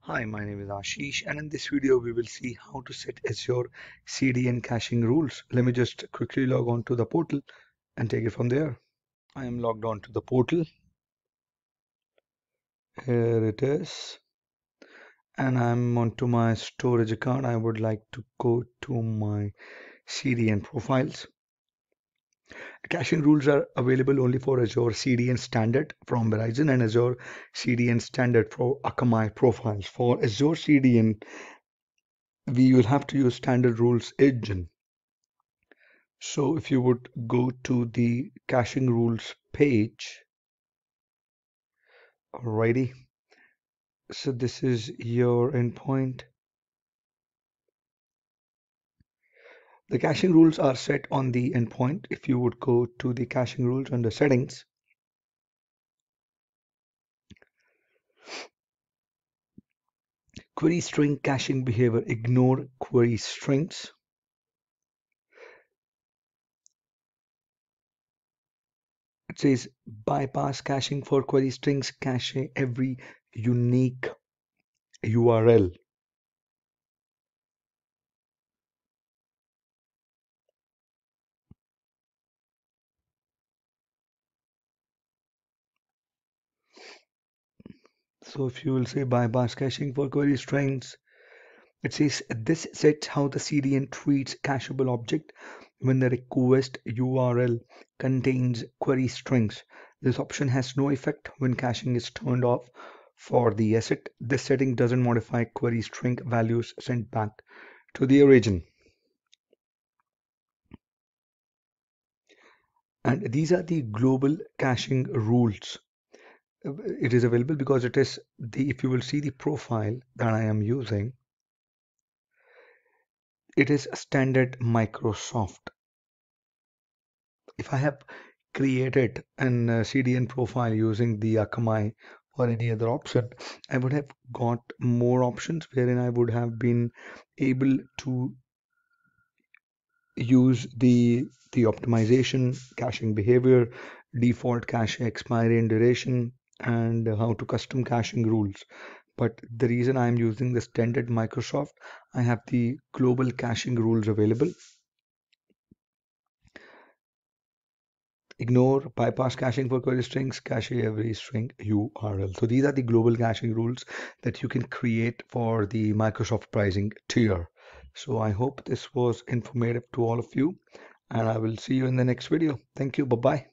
Hi, my name is Ashish, and in this video we will see how to set Azure CDN caching rules. Let me just quickly log on to the portal and take it from there. I am logged on to the portal. Here it is. And I'm onto my storage account. I would like to go to my CDN profiles. Caching rules are available only for Azure CDN Standard from Verizon and Azure CDN Standard for Akamai profiles. For Azure CDN, we will have to use Standard Rules Engine. So if you would go to the caching rules page, alrighty. So this is your endpoint. The caching rules are set on the endpoint. If you would go to the caching rules under settings, query string caching behavior, ignore query strings. It says bypass caching for query strings, cache every unique URL. So if you will say bypass caching for query strings, it says this sets how the CDN treats cacheable object when the request URL contains query strings. This option has no effect when caching is turned off for the asset. This setting doesn't modify query string values sent back to the origin. And these are the global caching rules. It is available because it is if you will see the profile that I am using, it is standard Microsoft. If I have created an CDN profile using the Akamai or any other option, I would have got more options wherein I would have been able to use the optimization, caching behavior, default cache expiry and duration, and how to custom caching rules. But the reason I'm using the standard Microsoft, I have the global caching rules available. Ignore bypass caching for query strings, cache every string URL. So these are the global caching rules that you can create for the Microsoft pricing tier. So I hope this was informative to all of you, and I will see you in the next video. Thank you. Bye-bye.